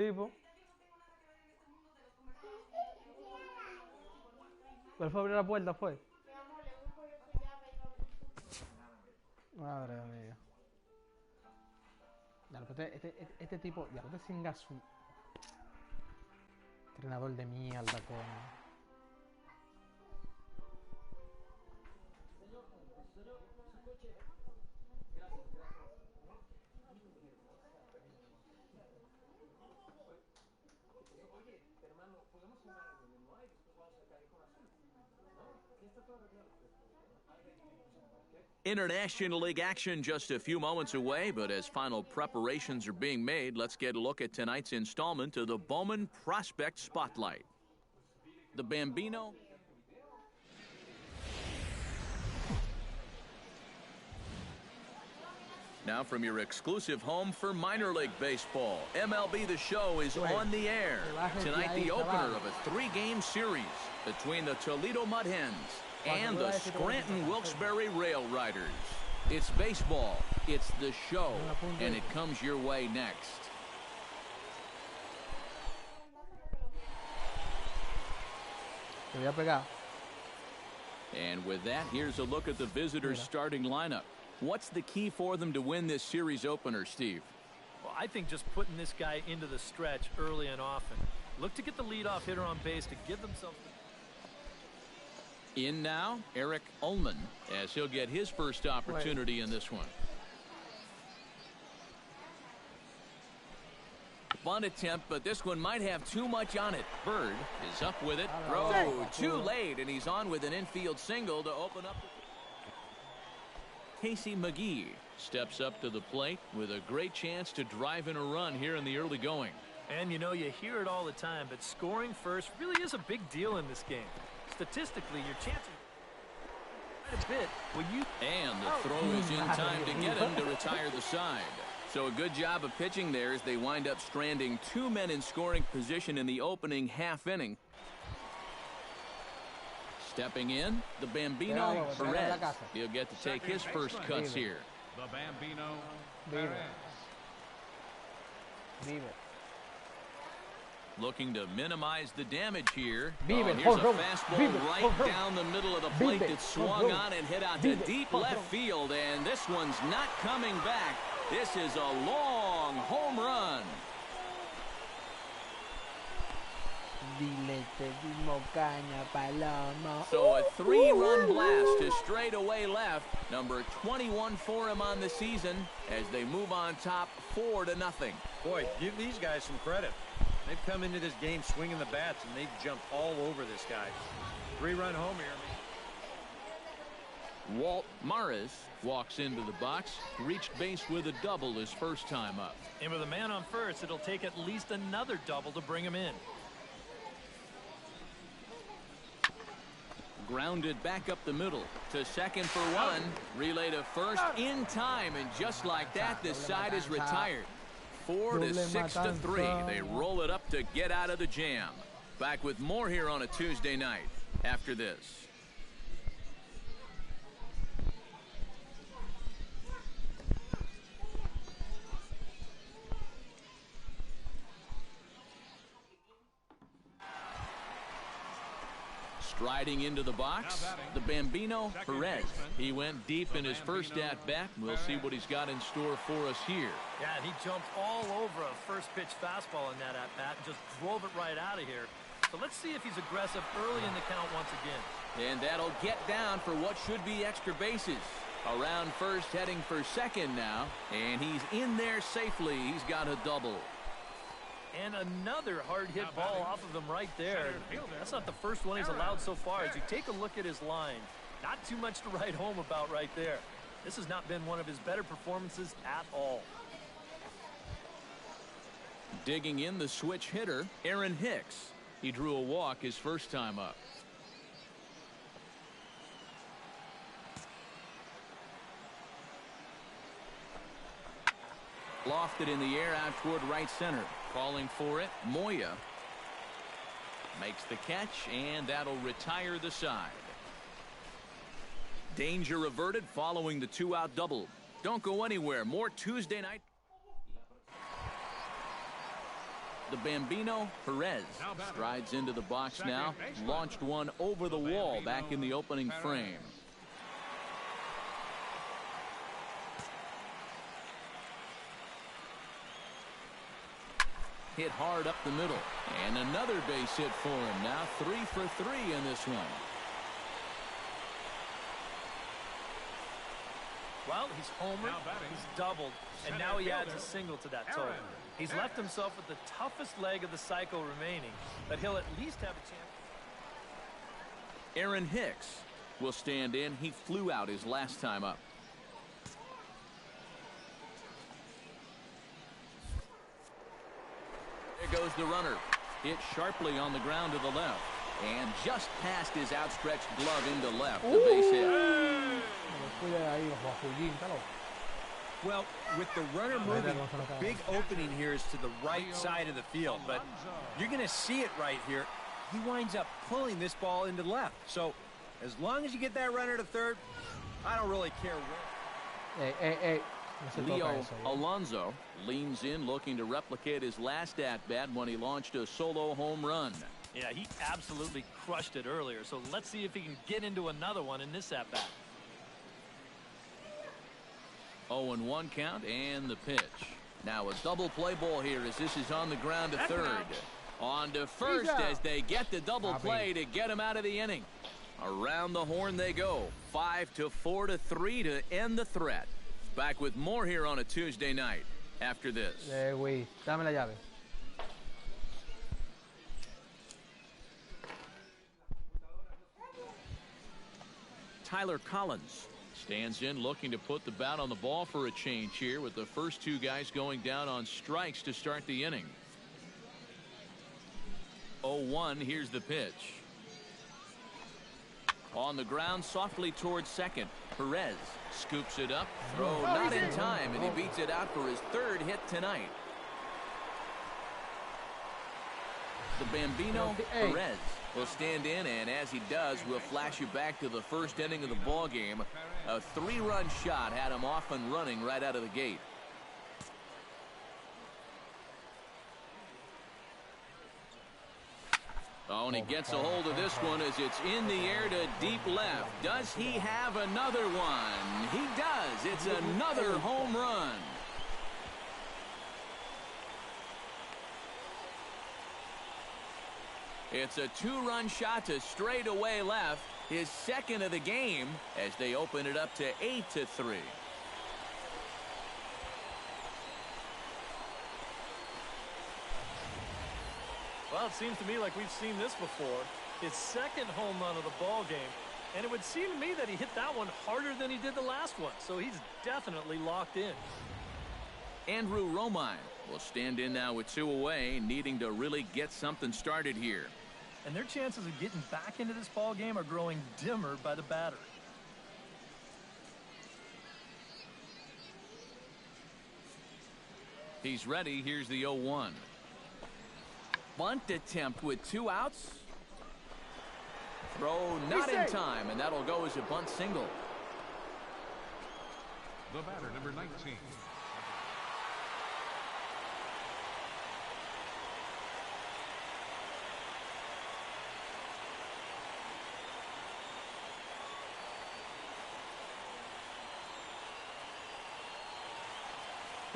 Tipo. ¿Cuál fue a abrir la puerta? Fue. Madre mía. Ya, este tipo, ya, este singa su entrenador de mierda, coño. International League action just a few moments away, but as final preparations are being made, let's get a look at tonight's installment of the Bowman Prospect Spotlight. The Bambino. Now from your exclusive home for minor league baseball, MLB The Show is on the air. Tonight the opener of a 3-game series between the Toledo Mud Hens and the Scranton Wilkes-Barre Rail Riders. It's baseball, it's the show, and it comes your way next. And with that, here's a look at the visitors' starting lineup. What's the key for them to win this series opener, Steve? Well, I think just putting this guy into the stretch early and often. Look to get the leadoff hitter on base to give themselves the... In now, Eric Ullman, as he'll get his first opportunity in this one. Bunt attempt, but this one might have too much on it. Bird is up with it. Throw too late, and he's on with an infield single to open up. Casey McGee steps up to the plate with a great chance to drive in a run here in the early going. And you know, you hear it all the time, but scoring first really is a big deal in this game. Statistically, your chances quite a bit when you... And the throw is in time to get him to retire the side. So a good job of pitching there as they wind up stranding 2 men in scoring position in the opening half inning. Stepping in, the Bambino Perez. He'll get to take his first cuts here. The Bambino Perez. Looking to minimize the damage here. Here's a fastball right down the middle of the plate that swung on and hit out to deep left field. And this one's not coming back. This is a long home run. So a 3-run blast to straightaway left. Number 21 for him on the season as they move on top 4-0. Boy, give these guys some credit. They've come into this game swinging the bats, and they've jumped all over this guy. 3-run home here. Walt Maris walks into the box, reached base with a double his first time up. And with a man on first, it'll take at least another double to bring him in. Grounded back up the middle to second for one. Relay to first in time, and just like that, this side is retired. 4-6-3. They roll it up to get out of the jam. Back with more here on a Tuesday night after this. Striding into the box, the Bambino Perez. He went deep in his first at-bat. We'll see what he's got in store for us here. Yeah, and he jumped all over a first-pitch fastball in that at-bat and just drove it right out of here. So let's see if he's aggressive early in the count once again. And that'll get down for what should be extra bases. Around first, heading for second now. And he's in there safely. He's got a double. And another hard-hit ball off of him right there. That's not the first one he's allowed so far. As you take a look at his line, not too much to write home about right there. This has not been one of his better performances at all. Digging in the switch hitter, Aaron Hicks. He drew a walk his first time up. Lofted in the air out toward right center. Calling for it, Moya makes the catch, and that'll retire the side. Danger averted following the 2-out double. Don't go anywhere. More Tuesday night. The Bambino, Perez, strides into the box now. Launched one over the wall back in the opening frame. Hit hard up the middle. And another base hit for him. Now 3 for 3 in this one. Well, he's homered, he's doubled, and now he adds a single to that total. He's left himself with the toughest leg of the cycle remaining, but he'll at least have a chance. Aaron Hicks will stand in. He flew out his last time up. There goes the runner. Hit sharply on the ground to the left. And just past his outstretched glove into left. The base hit. Well, with the runner moving, the big opening here is to the right side of the field. But you're going to see it right here. He winds up pulling this ball into left. So as long as you get that runner to third, I don't really care where. Leo Alonso leans in, looking to replicate his last at-bat when he launched a solo home run. Yeah, he absolutely crushed it earlier, so let's see if he can get into another one in this at-bat. 0-1 count and the pitch. Now a double play ball here as this is on the ground to third. On to first as they get the double play to get him out of the inning. Around the horn they go. 5-4-3 to end the threat. Back with more here on a Tuesday night after this. Dame la llave. Tyler Collins stands in, looking to put the bat on the ball for a change here, with the first two guys going down on strikes to start the inning. 0-1, here's the pitch. On the ground, softly towards second. Perez scoops it up. Throw not in time, and he beats it out for his third hit tonight. The Bambino, Perez, will stand in, and as he does, we'll flash you back to the first inning of the ball game. A 3-run shot had him off and running right out of the gate. Oh, and he gets a hold of this one as it's in the air to deep left. Does he have another one? He does. It's another home run. It's a 2-run shot to straightaway left, his second of the game, as they open it up to 8-3. Well, it seems to me like we've seen this before. His second home run of the ball game. And it would seem to me that he hit that one harder than he did the last one. So he's definitely locked in. Andrew Romine will stand in now with 2 away, needing to really get something started here. And their chances of getting back into this ball game are growing dimmer by the batter. He's ready. Here's the 0-1. Bunt attempt with 2 outs. Throw not in time, and that'll go as a bunt single. The batter, number 19.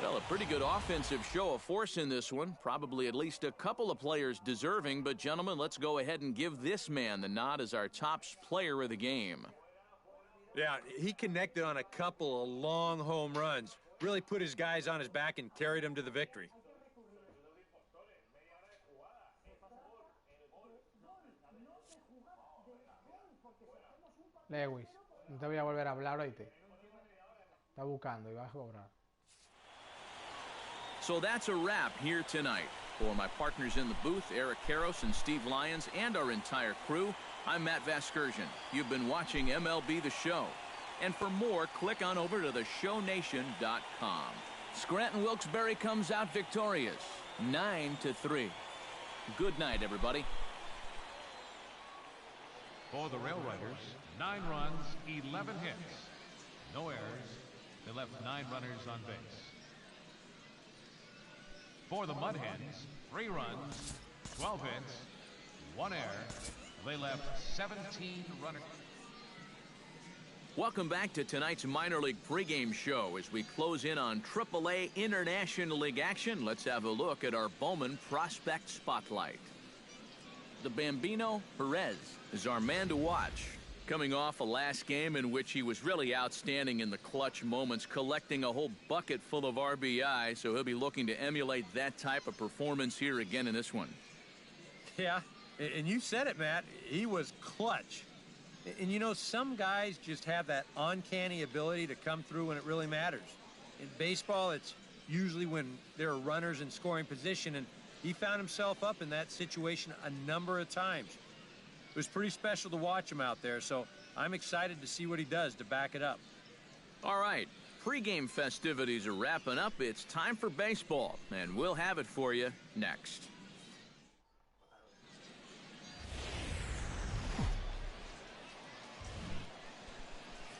Well, a pretty good offensive show of force in this one. Probably at least a couple of players deserving. But, gentlemen, let's go ahead and give this man the nod as our top player of the game. Yeah, he connected on a couple of long home runs. Really put his guys on his back and carried them to the victory. Lewis, no te voy a volver a hablar, oíste. Está buscando y vas a cobrar. So that's a wrap here tonight. For my partners in the booth, Eric Karros and Steve Lyons, and our entire crew, I'm Matt Vasgersian. You've been watching MLB The Show. And for more, click on over to theshownation.com. Scranton Wilkes-Barre comes out victorious, 9-3. Good night, everybody. For the Rail Riders, 9 runs, 11 hits. No errors. They left 9 runners on base. For the Mud Hens, 3 runs, 12 hits, 1 error. They left 17 runners. Welcome back to tonight's minor league pregame show. As we close in on AAA International League action, let's have a look at our Bowman Prospect Spotlight. The Bambino Perez is our man to watch. Coming off a last game in which he was really outstanding in the clutch moments, collecting a whole bucket full of RBI, so he'll be looking to emulate that type of performance here again in this one. Yeah, and you said it, Matt. He was clutch. And you know, some guys just have that uncanny ability to come through when it really matters. In baseball, it's usually when there are runners in scoring position, and he found himself up in that situation a number of times. It was pretty special to watch him out there, so I'm excited to see what he does to back it up. All right, pregame festivities are wrapping up. It's time for baseball, and we'll have it for you next.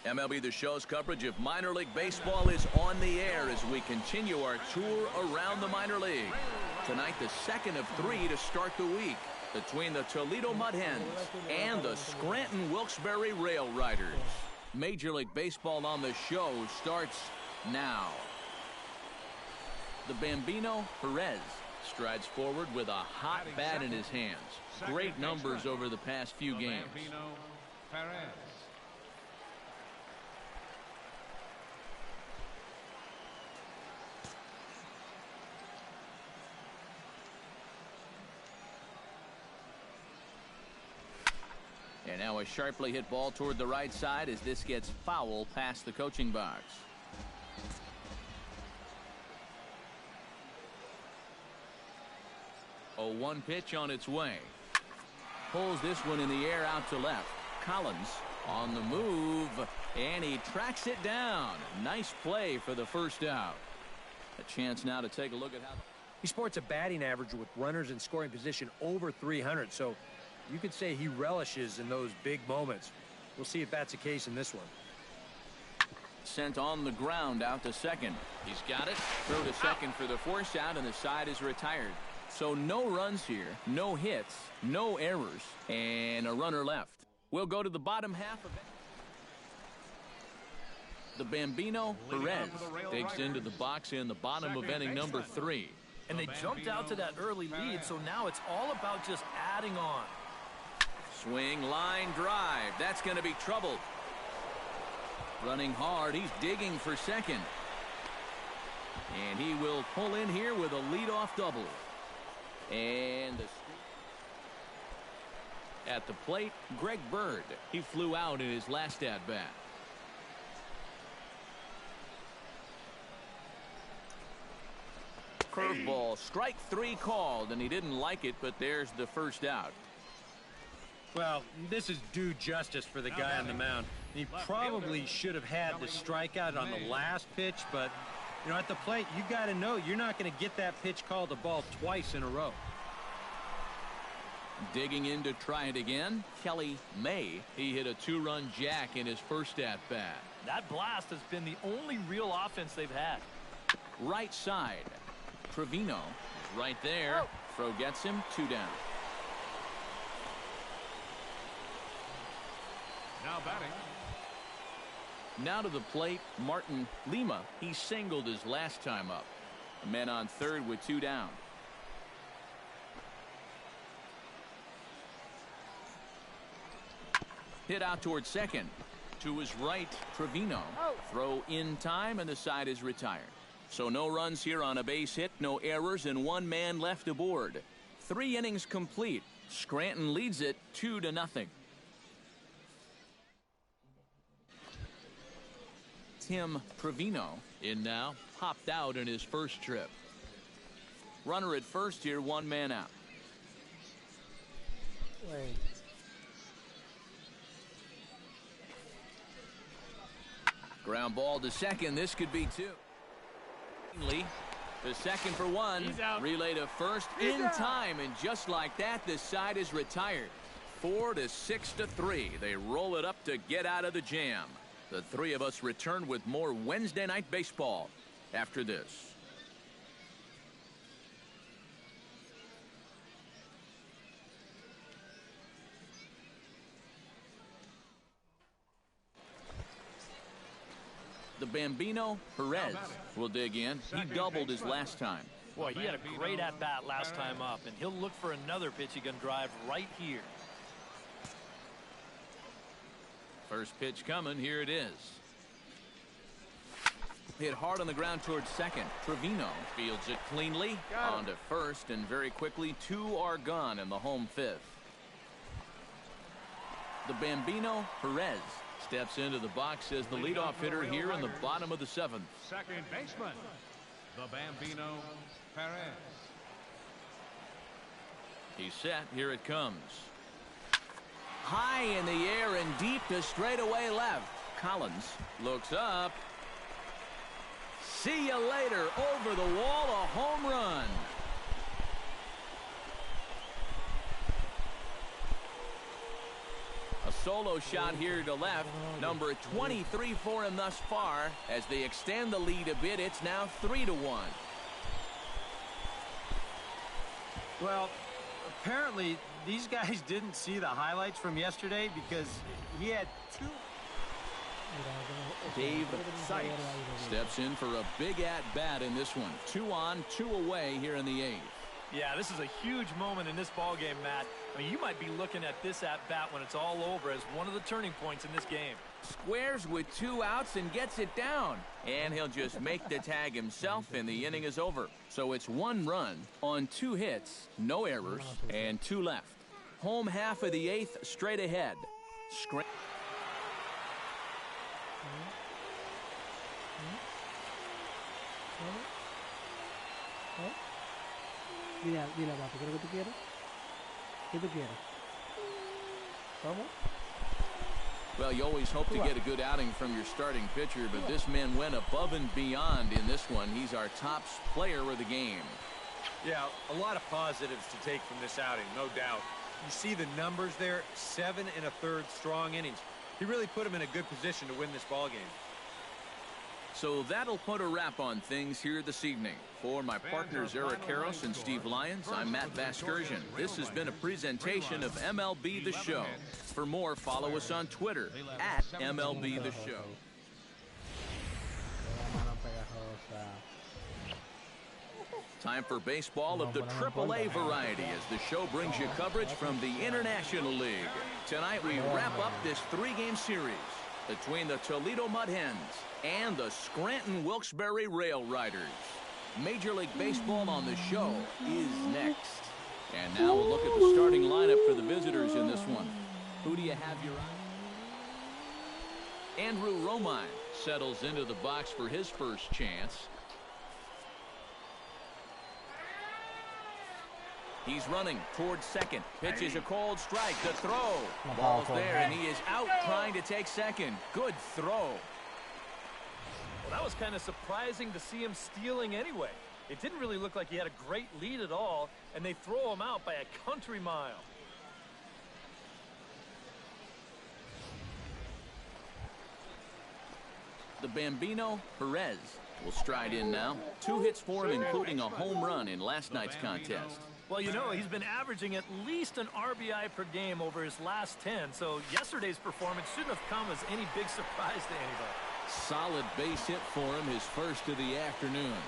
MLB The Show's coverage of minor league baseball is on the air as we continue our tour around the minor league. Tonight, the second of 3 to start the week between the Toledo Mud Hens and the Scranton Wilkes-Barre Rail Riders. Major League Baseball on the show starts now. The Bambino Perez strides forward with a hot bat in his hands. Great numbers over the past few games. Bambino Perez. And now a sharply hit ball toward the right side as this gets foul past the coaching box. A 1 pitch on its way. Pulls this one in the air out to left. Collins on the move, and he tracks it down. Nice play for the first out. A chance now to take a look at how He sports a batting average with runners in scoring position over 300, so you could say he relishes in those big moments. We'll see if that's the case in this one. Sent on the ground out to second. He's got it. Throw to second for the force out, and the side is retired. So no runs here, no hits, no errors, and a runner left. We'll go to the bottom half of it. The Bambino Perez digs into the box in the bottom of inning number 3. And they jumped out to that early lead, so now it's all about just adding on. Swing, line, drive. That's going to be trouble. Running hard. He's digging for second. And he will pull in here with a leadoff double. And at the plate, Greg Bird. He flew out in his last at-bat. Curveball, strike 3 called, and he didn't like it, but there's the first out. Well, this is due justice for the guy on the mound. He probably should have had the strikeout on the last pitch, but, you know, at the plate, you got to know you're not going to get that pitch called a ball twice in a row. Digging in to try it again, Kelly May. He hit a 2-run jack in his first at-bat. That blast has been the only real offense they've had. Right side. Trevino right there. Throw gets him, 2 down. Now batting. Now to the plate, Martin Lima. He singled his last time up. A man on third with 2 down. Hit out towards second. To his right, Trevino. Throw in time, and the side is retired. So no runs here on a base hit, no errors, and 1 man left aboard. 3 innings complete. Scranton leads it 2-0. Tim Trevino in now, popped out in his first trip. Runner at first here, 1 man out. Wait. Ground ball to second. This could be 2. The second for 1. Relay to first in time, and just like that, the side is retired. 4-6-3. They roll it up to get out of the jam. The 3 of us return with more Wednesday night baseball after this. The Bambino, Perez, will dig in. He doubled his last time. Boy, he had a great at-bat last time up, and he'll look for another pitch he can drive right here. First pitch coming. Here it is. Hit hard on the ground towards second. Trevino fields it cleanly. On to first, and very quickly, 2 are gone in the home 5th. The Bambino, Perez, steps into the box as the leadoff hitter here in the bottom of the 7th. Second baseman, the Bambino, Perez. He's set. Here it comes. High in the air and deep to straightaway left. Collins looks up. See you later. Over the wall, a home run. A solo shot here to left. Number 23 for him thus far. As they extend the lead a bit, it's now 3-1. Well, apparently these guys didn't see the highlights from yesterday because he had 2. Dave Sykes steps in for a big at-bat in this one. 2 on, 2 away here in the 8th. Yeah, this is a huge moment in this ball game, Matt. I mean, you might be looking at this at-bat when it's all over as one of the turning points in this game. Squares with 2 outs and gets it down. And he'll just make the tag himself, and the inning is over. So it's 1 run on 2 hits, no errors, and 2 left. Home half of the 8th straight ahead. Dile, papi, ¿qué es lo que tú quieres? ¿Qué tú quieres? ¿Cómo? Well, you always hope to get a good outing from your starting pitcher, but this man went above and beyond in this one. He's our top player of the game. Yeah, a lot of positives to take from this outing, no doubt. You see the numbers there, 7 1/3 strong innings. He really put him in a good position to win this ball game. So that'll put a wrap on things here this evening. For my partners Eric Harris and Steve Lyons, I'm Matt Vasgersian. This has been a presentation of MLB The Show. For more, follow us on Twitter at MLB The Show. Time for baseball of the AAA variety as the show brings you coverage from the International League. Tonight we wrap up this 3-game series between the Toledo Mud Hens and the Scranton Wilkes-Barre Rail Riders. Major League Baseball on the show is next. And now we'll look at the starting lineup for the visitors in this one. Who do you have your eye? Andrew Romine settles into the box for his first chance. He's running towards second. Pitches a cold strike. The throw. Ball's there, and he is out trying to take second. Good throw. Well, that was kind of surprising to see him stealing anyway. It didn't really look like he had a great lead at all, and they throw him out by a country mile. The Bambino, Perez, will stride in now. 2 hits for him, including a home run in last night's contest. Well, you know, he's been averaging at least an RBI per game over his last 10, so yesterday's performance shouldn't have come as any big surprise to anybody. Solid base hit for him, his first of the afternoon.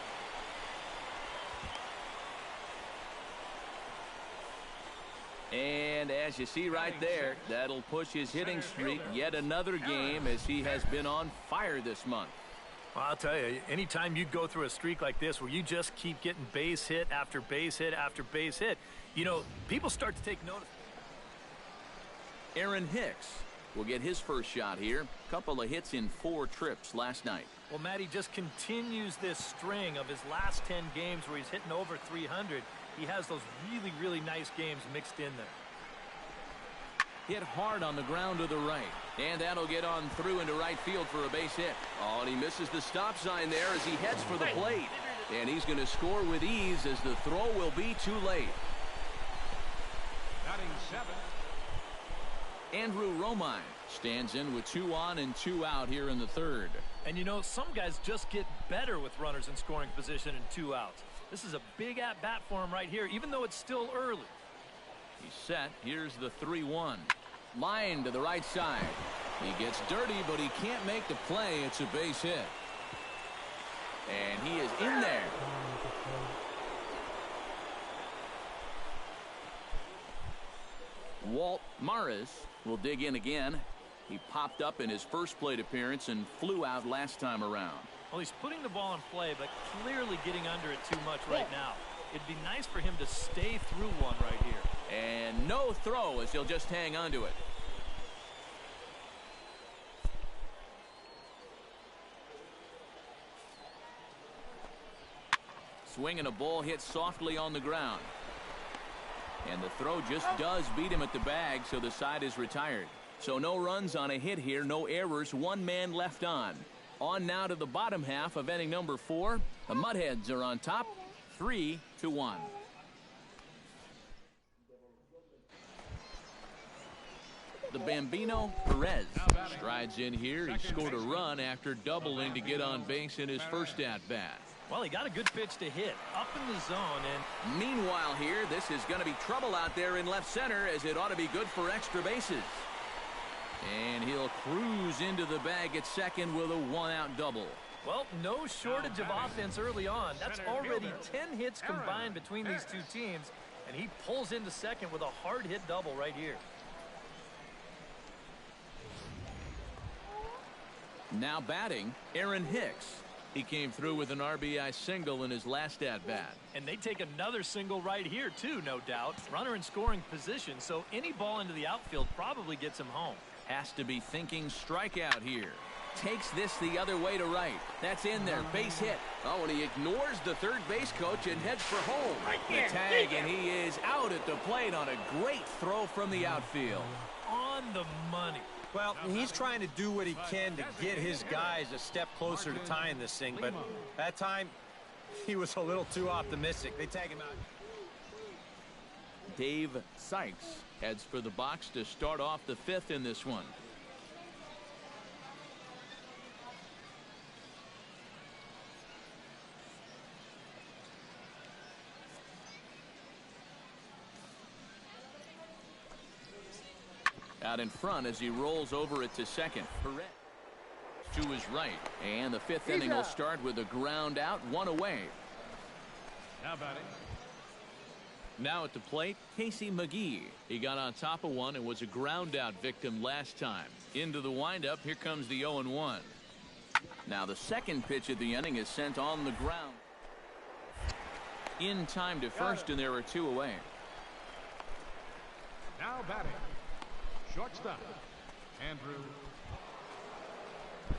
And as you see right there, that'll push his hitting streak yet another game as he has been on fire this month. Well, I'll tell you, anytime you go through a streak like this where you just keep getting base hit after base hit after base hit, you know, people start to take notice. Aaron Hicks will get his first shot here. Couple of hits in 4 trips last night. Well, Matty just continues this string of his last 10 games where he's hitting over 300. He has those really, really nice games mixed in there. Hit hard on the ground to the right. And that'll get on through into right field for a base hit. Oh, and he misses the stop sign there as he heads for the plate. And he's going to score with ease as the throw will be too late. Batting 7. Andrew Romine stands in with 2 on and 2 out here in the 3rd. And you know, some guys just get better with runners in scoring position and 2 outs. This is a big at-bat for him right here, even though it's still early. He's set. Here's the 3-1. Line to the right side. He gets dirty, but he can't make the play. It's a base hit. And he is in there. Walt Morris will dig in again. He popped up in his first plate appearance and flew out last time around. Well, he's putting the ball in play, but clearly getting under it too much right now. It'd be nice for him to stay through one right here. And no throw, as he'll just hang on to it. Swing and a ball hit softly on the ground. And the throw just does beat him at the bag, so the side is retired. So no runs on a hit here, no errors, one man left on. On now to the bottom half of inning number 4. The Mudheads are on top, 3-1. The Bambino Perez strides in here. He scored a run after doubling to get on base in his first at-bat. Well, he got a good pitch to hit up in the zone. And meanwhile here, this is going to be trouble out there in left center, as it ought to be good for extra bases. And he'll cruise into the bag at second with a one-out double. Well, no shortage of offense early on. That's already 10 hits combined between these two teams. And he pulls into second with a hard-hit double right here. Now batting, Aaron Hicks. He came through with an RBI single in his last at-bat. And they take another single right here, too, no doubt. Runner in scoring position, so any ball into the outfield probably gets him home. Has to be thinking strikeout here. Takes this the other way to right. That's in there. Base hit. Oh, and he ignores the third base coach and heads for home. The tag, and he is out at the plate on a great throw from the outfield. On the money. Well, he's trying to do what he can to get his guys a step closer to tying this thing, but that time he was a little too optimistic. They tag him out. Dave Sykes heads for the box to start off the 5th in this one. Out in front as he rolls over it to second. Perez to his right. And the 5th inning will start with a ground out, one away. Now batting. Now at the plate, Casey McGee. He got on top of one and was a ground out victim last time. Into the windup, here comes the 0-1. Now the second pitch of the inning is sent on the ground. In time to first, and there are 2 away. Now batting. Shortstop, Andrew.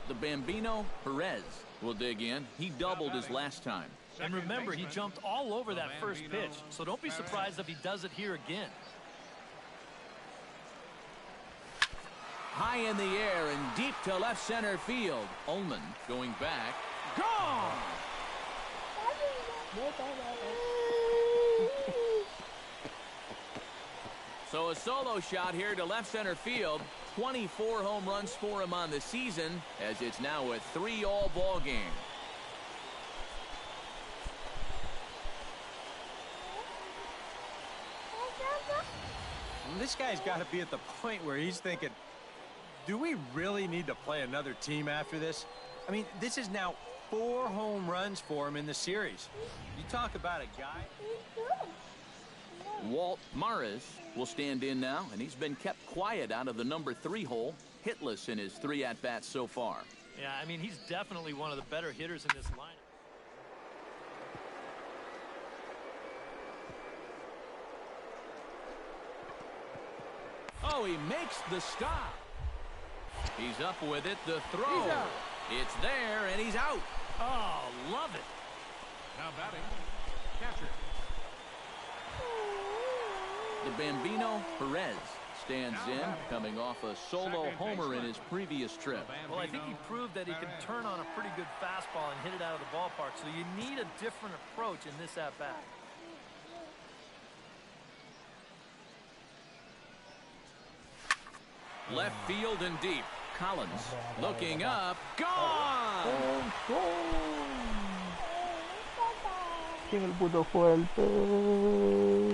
The Bambino Perez will dig in. He doubled his last time. And remember, he jumped all over that first pitch, so don't be surprised if he does it here again. High in the air and deep to left center field. Ullman going back. Gone! So a solo shot here to left center field. 24 home runs for him on the season, as it's now a 3-all ball game. This guy's got to be at the point where he's thinking, do we really need to play another team after this? I mean, this is now 4 home runs for him in the series. You talk about a guy. Walt Morris will stand in now, and he's been kept quiet out of the number 3 hole, hitless in his 3 at-bats so far. Yeah, I mean, he's definitely one of the better hitters in this lineup. Oh, he makes the stop. He's up with it. The throw. It's there, and he's out. Oh, love it. Now batting, catcher. The Bambino Perez stands in, coming off a solo homer in his previous trip. Well, I think he proved that he can turn on a pretty good fastball and hit it out of the ballpark, so you need a different approach in this at-bat. Left field and deep. Collins looking up. Gone!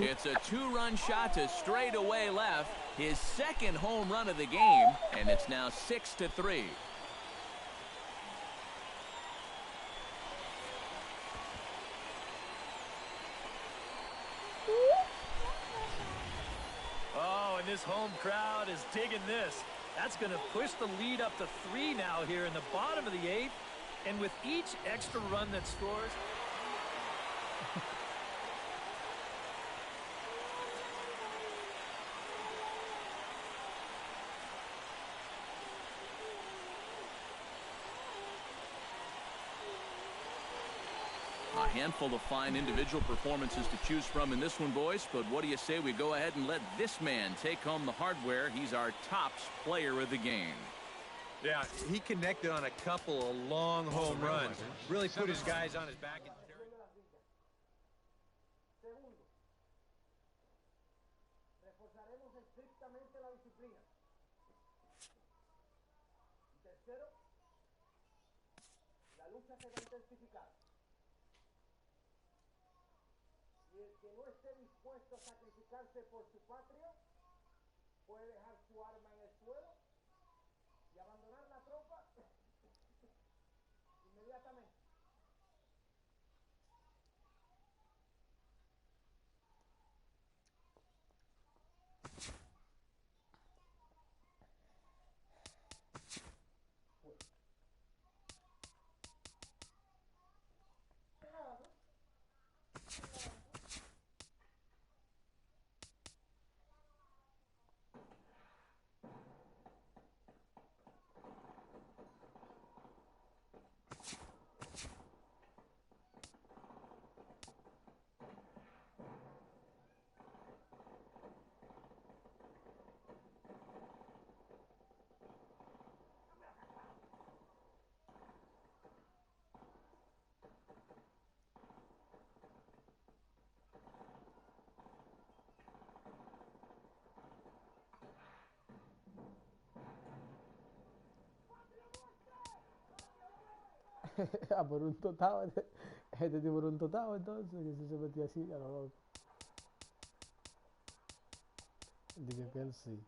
It's a 2-run shot to straightaway left. His second home run of the game, and it's now 6-3. And this home crowd is digging this. That's going to push the lead up to 3 now here in the bottom of the 8th. And with each extra run that scores... A handful of fine individual performances to choose from in this one, boys. But what do you say we go ahead and let this man take home the hardware? He's our tops player of the game. Yeah, he connected on a couple of long home runs. Really put his guys on his back. Reforzaremos estrictamente la disciplina. Y tercero, la lucha se va a intensificar. Y el que no esté dispuesto a sacrificarse por su patria puede dejar su arma en el suelo y abandonar la tropa inmediatamente. Por un totado, este tipo por un totado entonces, que se metía así a lo loco. Dije que él sí.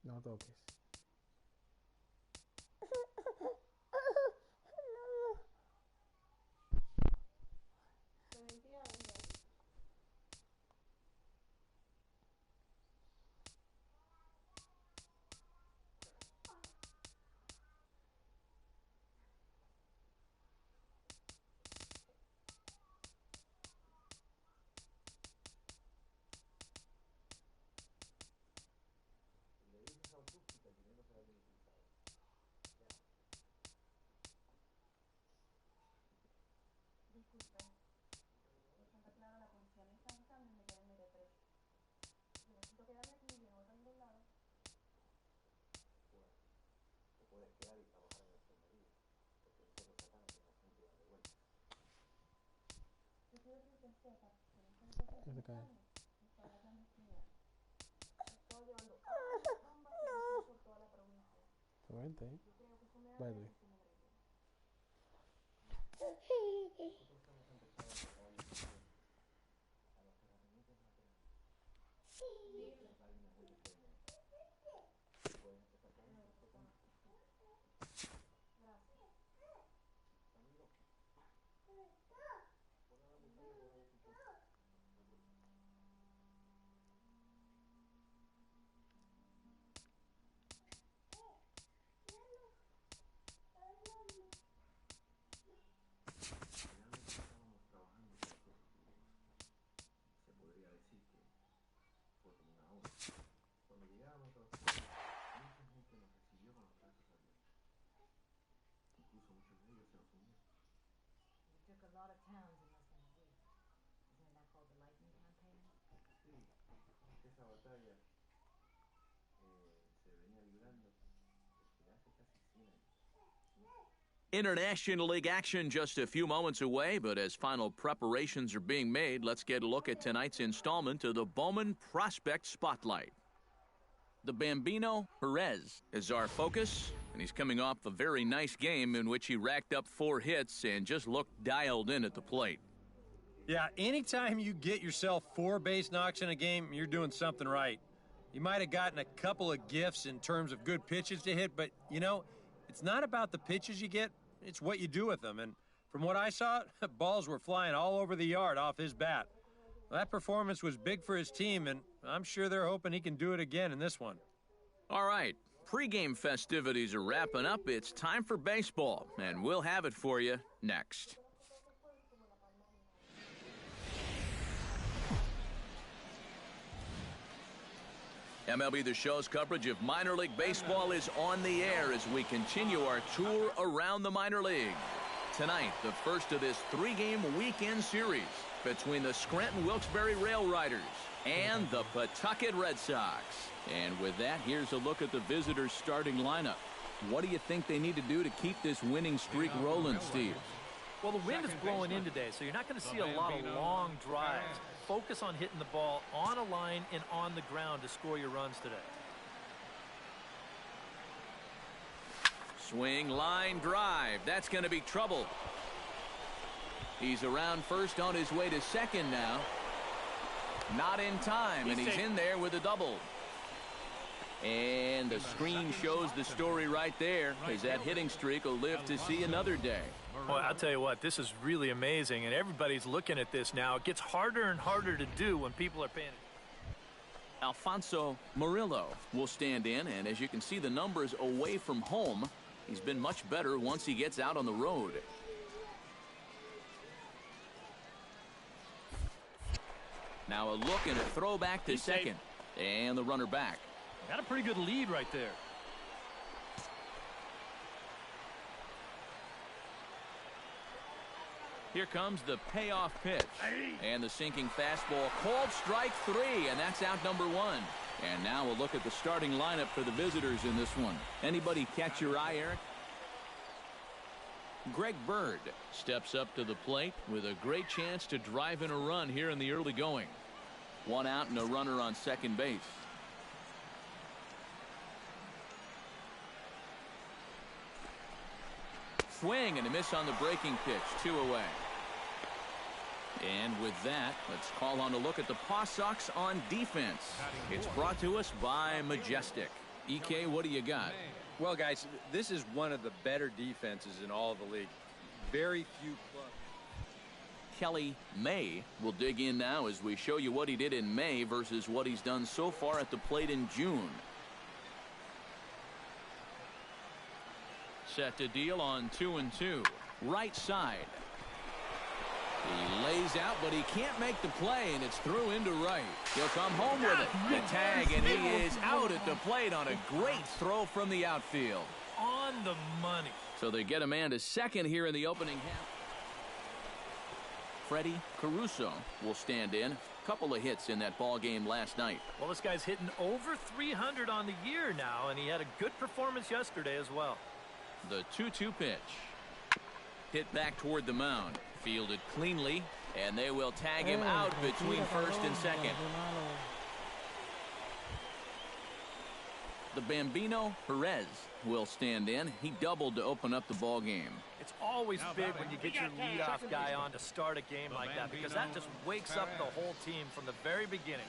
No toques. Disculpe, está clara, la policía me está buscando y me quieren meter preso. Yo necesito quedarme aquí, yo no voy a ningún lado. Bueno, te puedes quedar y trabajar en la enfermería, porque nosotros acá no tenemos gente de vuelta. Yo quiero que usted sepa que en este proceso de cambio está la clandestinidad. Estoy llevando bombas por toda la provincia. Suerte, ¿eh? Yo creo que eso me Vale. hace que se me agregue. Took a lot of towns in less than a week. Isn't that called the Lightning Campaign? Sí, esa batalla se venía librando desde hace casi 100 años. International League action just a few moments away, but as final preparations are being made, let's get a look at tonight's installment of the Bowman Prospect Spotlight. The Bambino Perez is our focus, and he's coming off a very nice game in which he racked up 4 hits and just looked dialed in at the plate. Yeah, anytime you get yourself 4 base knocks in a game, you're doing something right. You might have gotten a couple of gifts in terms of good pitches to hit, but, you know, it's not about the pitches you get, it's what you do with them. And From what I saw, balls were flying all over the yard off his bat. That performance was big for his team, and I'm sure they're hoping he can do it again in this one. All right, pregame festivities are wrapping up. It's time for baseball, and we'll have it for you next. MLB The Show's coverage of minor league baseball is on the air as we continue our tour around the minor league. Tonight, the first of this three-game weekend series between the Scranton Wilkes-Barre Rail Riders and the Pawtucket Red Sox. And with that, here's a look at the visitors' starting lineup. What do you think they need to do to keep this winning streak rolling, Steve? Well, the wind is blowing in today, so you're not going to see a lot of long drives. Focus on hitting the ball on a line and on the ground to score your runs today. Swing, line, drive. That's going to be trouble. He's around first on his way to second now. Not in time, and he's in there with a double. And the screen shows the story right there, as that hitting streak will live to see another day. Well, I'll tell you what, this is really amazing, and everybody's looking at this now. It gets harder and harder to do when people are paying attention. Alfonso Murillo will stand in, and as you can see the numbers away from home, he's been much better once he gets out on the road. Now a look and a throw back to second. And the runner back. Got a pretty good lead right there. Here comes the payoff pitch. And the sinking fastball called strike three, and that's out number one. And now we'll look at the starting lineup for the visitors in this one. Anybody catch your eye, Eric? Greg Bird steps up to the plate with a great chance to drive in a run here in the early going. One out and a runner on second base. Swing and a miss on the breaking pitch. 2 away. And with that, let's call on a look at the Paw Sox on defense. It's brought to us by Majestic. EK, what do you got? Well, guys, this is one of the better defenses in all of the league. Very few clubs. Kelly May will dig in now as we show you what he did in May versus what he's done so far at the plate in June. Set to deal on 2-2. Right side. He lays out, but he can't make the play, and it's through into right. He'll come home with it. The tag, and he is out at the plate on a great throw from the outfield. On the money. So they get a man to second here in the opening half. Freddie Caruso will stand in. Couple of hits in that ball game last night. Well, this guy's hitting over 300 on the year now, and he had a good performance yesterday as well. The 2-2 pitch. Hit back toward the mound. Fielded cleanly, and they will tag him out between first and second. The Bambino Perez will stand in. He doubled to open up the ball game. It's always big when you get your leadoff guy on to start a game like that, because that just wakes up the whole team from the very beginning.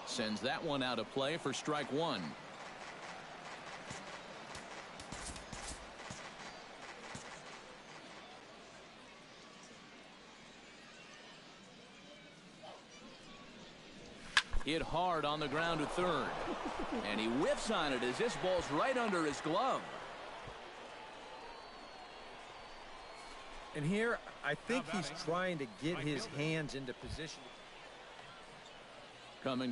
Sends that one out of play for strike one. Hit hard on the ground to third. And he whiffs on it as this ball's right under his glove. And here, I think he's trying to get his hands into position. Coming